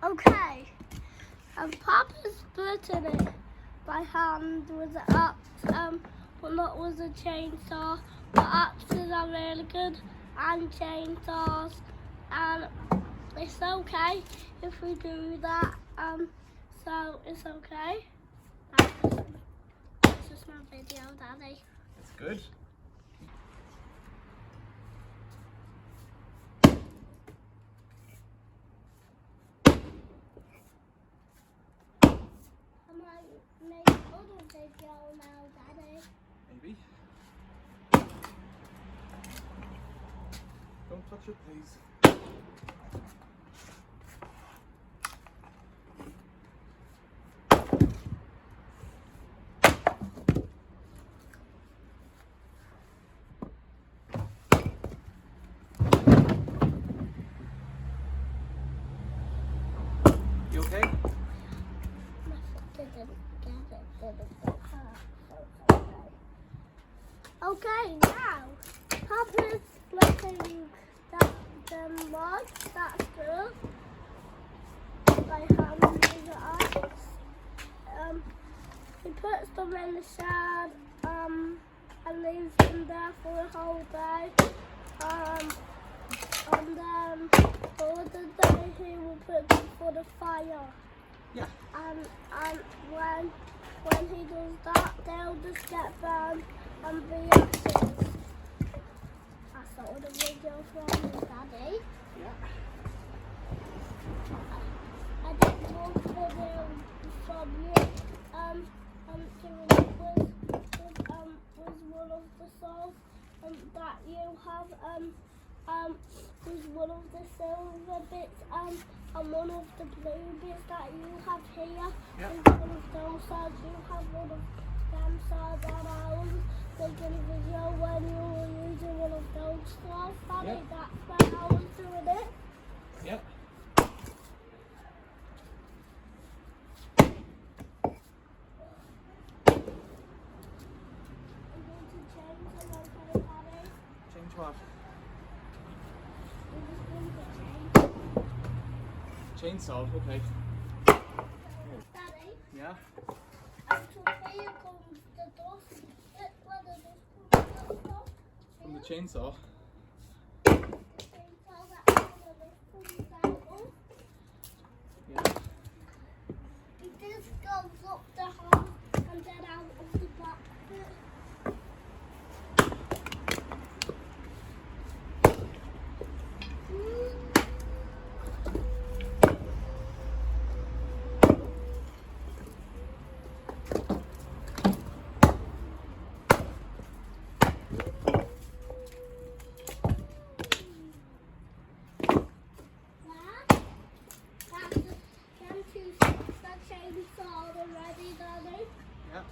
Okay, and Papa's splitting it by hand with an axe, but not with a chainsaw. But axes are really good and chainsaws, and it's okay if we do that. So it's okay. That's just my video, Daddy. That's good. I might make another video now, Daddy. Maybe. Don't touch it, please. You okay? My foot didn't get it, didn't get hurt, so it's okay. Okay, now Papa's splitting the mud. That's good. By hand with the axe. He puts them in the shed and leaves them there for the whole day. And then the other day he will put them for the fire. Yeah. And when he does that, they'll just get burned and be ashes. That's the other video from me, Daddy. Yeah. I did one video from you. Was one of the songs that you have was one of the silver bits and one of the blue bits that you have here. Yep. And one of those sides you have one of them sides, and I was making a video when you were using one of those sides, Daddy. Yep. That's when I was doing it. Yep. I'm going to change them, okay, Daddy? Change what? We're just going to change. Chainsaw, okay. Daddy, Yeah. and to here comes the dust. Look where the dust comes from. From the chainsaw. Chainsaw, that's where the dust comes out of. Yeah. This goes up the hole and then out of the back bit. That's them two sticks that chainsaw already, Daddy. Yeah.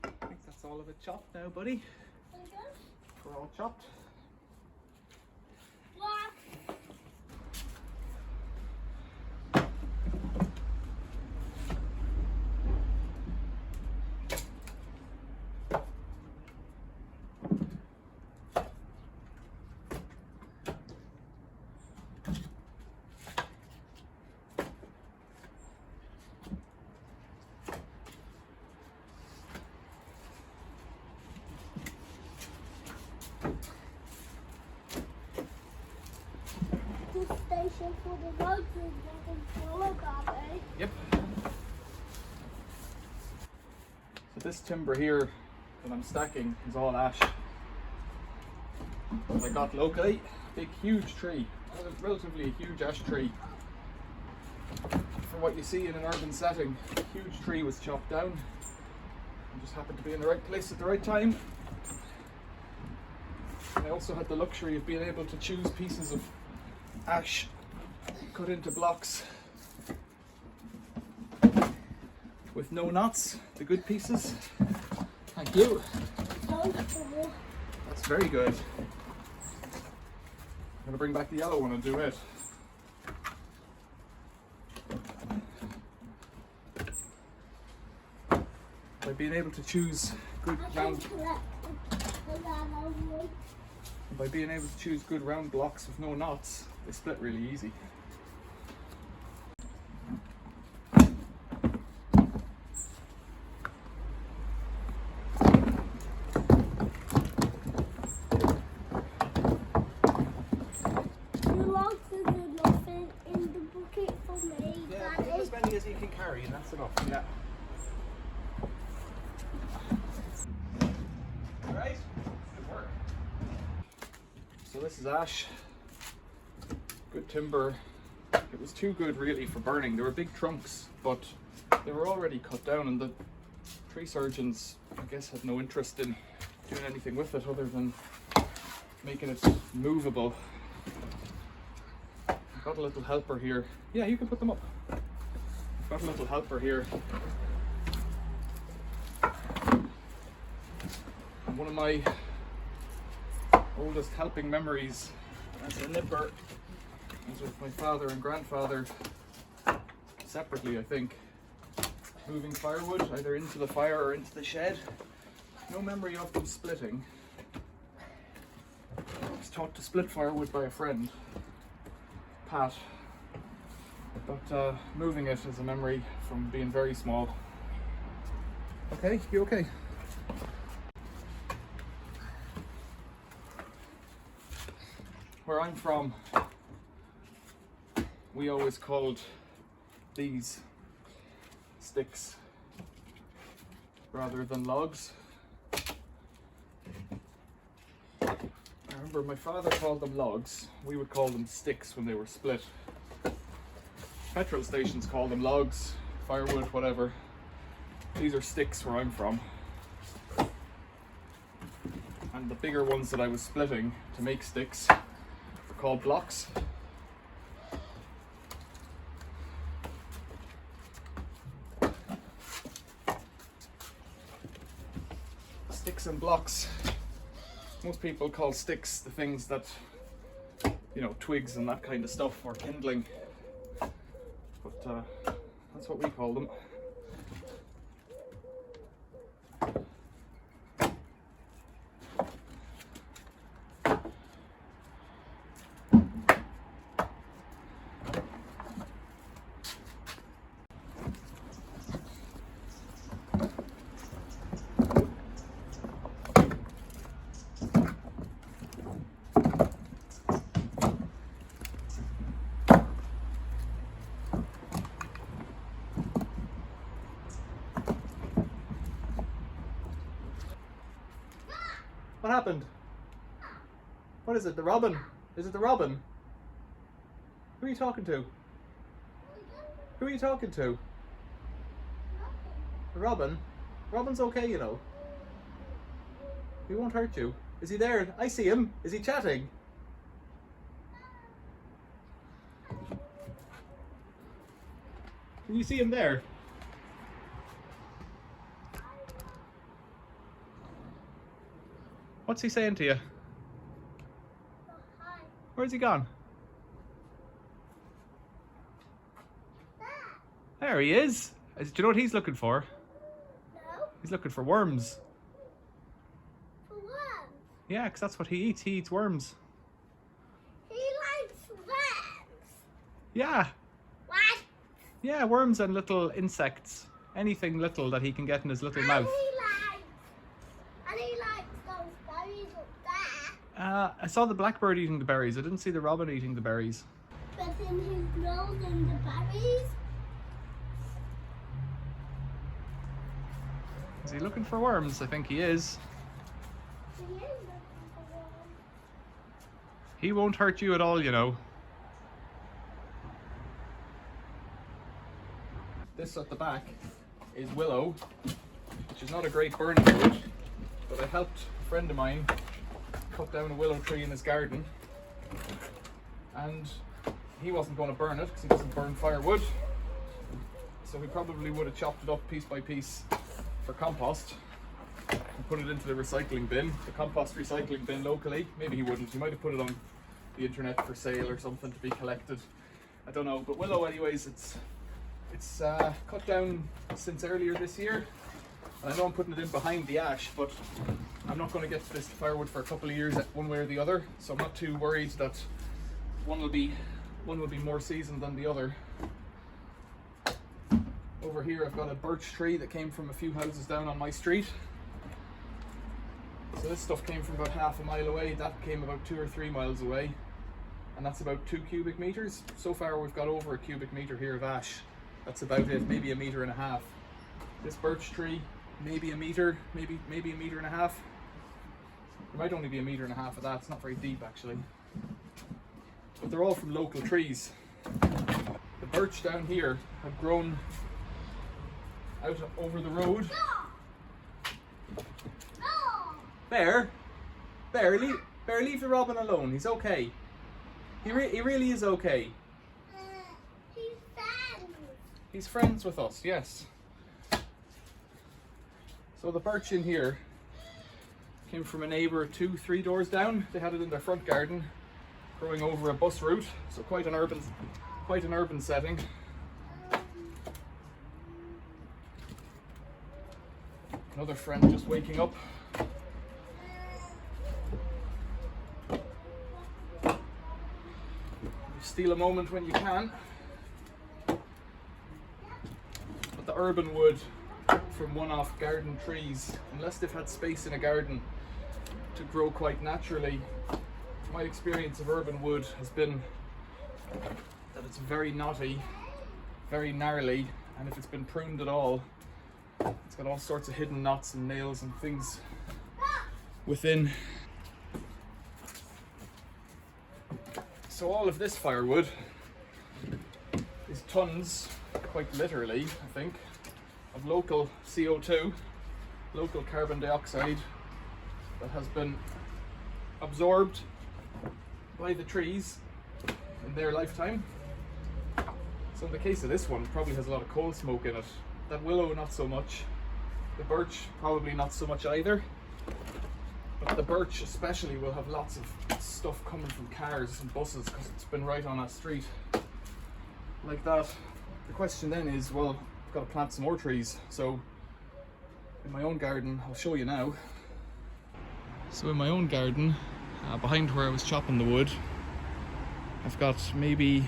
I think that's all of it chopped now, buddy. We're all chopped. So for the roads and getting follow that, Yep. So this timber here that I'm stacking is all ash. I got locally, big huge tree, relatively a huge ash tree. For what you see in an urban setting, a huge tree was chopped down. I just happened to be in the right place at the right time. I also had the luxury of being able to choose pieces of ash cut into blocks with no knots, the good pieces. Thank you. That's very good. I'm going to bring back the yellow one and do it. By being able to choose good round blocks with no knots, they split really easy. As many as you can carry, and that's enough. Yeah. Alright, good work. So this is ash. Good timber. It was too good really for burning. They were big trunks, but they were already cut down, and the tree surgeons, I guess, had no interest in doing anything with it other than making it movable. I've got a little helper here. Yeah, you can put them up. Got a little helper here. And one of my oldest helping memories as a nipper was with my father and grandfather, separately I think, moving firewood either into the fire or into the shed. No memory of them splitting. I was taught to split firewood by a friend, Pat. But moving it is a memory from being very small. Okay, you okay? Where I'm from, we always called these sticks rather than logs. I remember my father called them logs. We would call them sticks when they were split. Petrol stations call them logs, firewood, whatever. These are sticks where I'm from. And the bigger ones that I was splitting to make sticks were called blocks. Sticks and blocks. Most people call sticks the things that, you know, twigs and that kind of stuff, or kindling. But that's what we call them. What happened? What is it? The robin? Is it the robin? Who are you talking to? Who are you talking to? The robin? Robin's okay, you know. He won't hurt you. Is he there? I see him. Is he chatting? Can you see him there? What's he saying to you? Hi. Where's he gone? There he is. Do you know what he's looking for? No. He's looking for worms. For what? Yeah, because that's what he eats. He eats worms. He likes worms. Yeah. What? Yeah, worms and little insects. Anything little that he can get in his little mouth. And he likes those berries up there. I saw the blackbird eating the berries. I didn't see the robin eating the berries. but in his nose and the berries. Is he looking for worms? I think he is. He is looking for one. He won't hurt you at all, you know. This at the back is willow, which is not a great burning wood, but I helped a friend of mine cut down a willow tree in his garden, and he wasn't going to burn it because he doesn't burn firewood, so he probably would have chopped it up piece by piece for compost and put it into the recycling bin, the compost recycling bin locally. Maybe he wouldn't, he might have put it on the internet for sale or something to be collected, I don't know. But willow anyways, it's cut down since earlier this year, and I know I'm putting it in behind the ash, but I'm not going to get this firewood for a couple of years one way or the other, so I'm not too worried that one will be more seasoned than the other. Over here I've got a birch tree that came from a few houses down on my street. So this stuff came from about half a mile away, that came about 2 or 3 miles away, and that's about 2 cubic meters. So far we've got over a cubic meter here of ash. That's about it, maybe 1.5 meters. This birch tree, maybe a meter, maybe 1.5 meters. There might only be 1.5 meters of that, it's not very deep actually. But they're all from local trees. The birch down here have grown out over the road. Bear, leave the robin alone, he's okay. He really is okay. He's friends. He's friends with us, yes. So the birch in here came from a neighbour 2-3 doors down. They had it in their front garden, growing over a bus route, so quite an urban setting. Another friend just waking up. Steal a moment when you can. But the urban wood from one-off garden trees, unless they've had space in a garden to grow quite naturally, my experience of urban wood has been that it's very knotty, very gnarly, and if it's been pruned at all, it's got all sorts of hidden knots and nails and things within. So all of this firewood is tons, quite literally, I think, of local CO2, local carbon dioxide that has been absorbed by the trees in their lifetime. So in the case of this one, it probably has a lot of coal smoke in it. That willow, not so much. The birch, probably not so much either. But the birch especially will have lots of stuff coming from cars and buses because it's been right on a street like that. The question then is, well, I've got to plant some more trees. So in my own garden, I'll show you now. So in my own garden, behind where I was chopping the wood, I've got maybe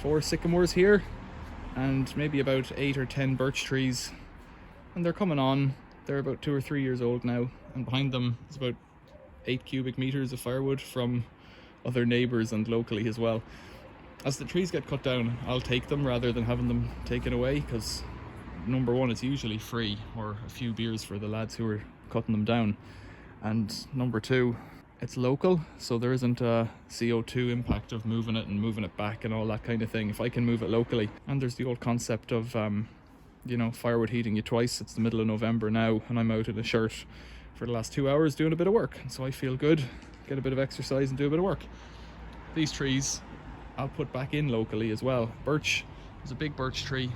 4 sycamores here and maybe about 8 or 10 birch trees, and they're coming on. They're about 2 or 3 years old now, and behind them is about 8 cubic meters of firewood from other neighbours and locally as well. As the trees get cut down, I'll take them rather than having them taken away, because number one, it's usually free, or a few beers for the lads who are cutting them down, and number two, it's local, so there isn't a CO2 impact of moving it and moving it back and all that kind of thing if I can move it locally. And there's the old concept of you know, firewood heating you twice. It's the middle of November now and I'm out in a shirt for the last 2 hours doing a bit of work, so I feel good, get a bit of exercise and do a bit of work. These trees I'll put back in locally as well. Birch, there's a big birch tree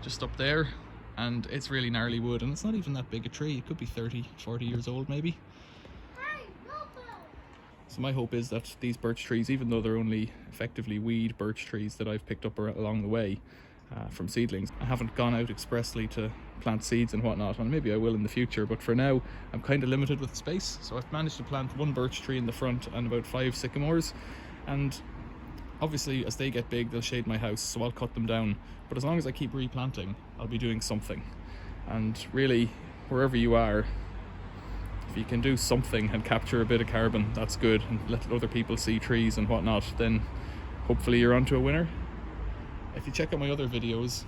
just up there, and it's really gnarly wood, and it's not even that big a tree. It could be 30-40 years old maybe. So my hope is that these birch trees, even though they're only effectively weed birch trees that I've picked up along the way from seedlings, I haven't gone out expressly to plant seeds and whatnot, and maybe I will in the future, but for now I'm kind of limited with space. So I've managed to plant 1 birch tree in the front and about 5 sycamores, and obviously as they get big they'll shade my house, so I'll cut them down. But as long as I keep replanting, I'll be doing something. And really, wherever you are, if you can do something and capture a bit of carbon, that's good, and let other people see trees and whatnot, then hopefully you're onto a winner. If you check out my other videos,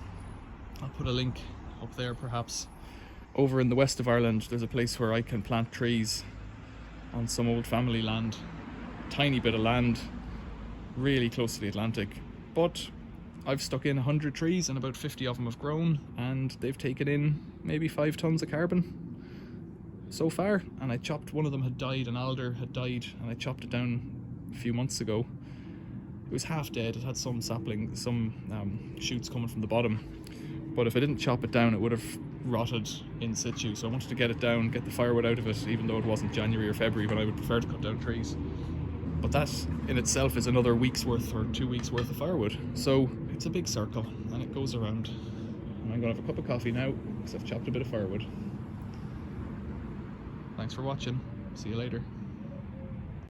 I'll put a link up there perhaps. Over in the west of Ireland, there's a place where I can plant trees on some old family land. Tiny bit of land, really close to the Atlantic. But I've stuck in 100 trees and about 50 of them have grown, and they've taken in maybe 5 tons of carbon so far. And I chopped, one of them had died, an alder had died, and I chopped it down a few months ago. It was half dead, it had some sapling, some shoots coming from the bottom. But if I didn't chop it down, it would have rotted in situ. So I wanted to get it down, get the firewood out of it, even though it wasn't January or February when I would prefer to cut down trees. But that in itself is another week's worth or 2 weeks worth of firewood. So it's a big circle and it goes around. And I'm gonna have a cup of coffee now because I've chopped a bit of firewood. Thanks for watching. See you later.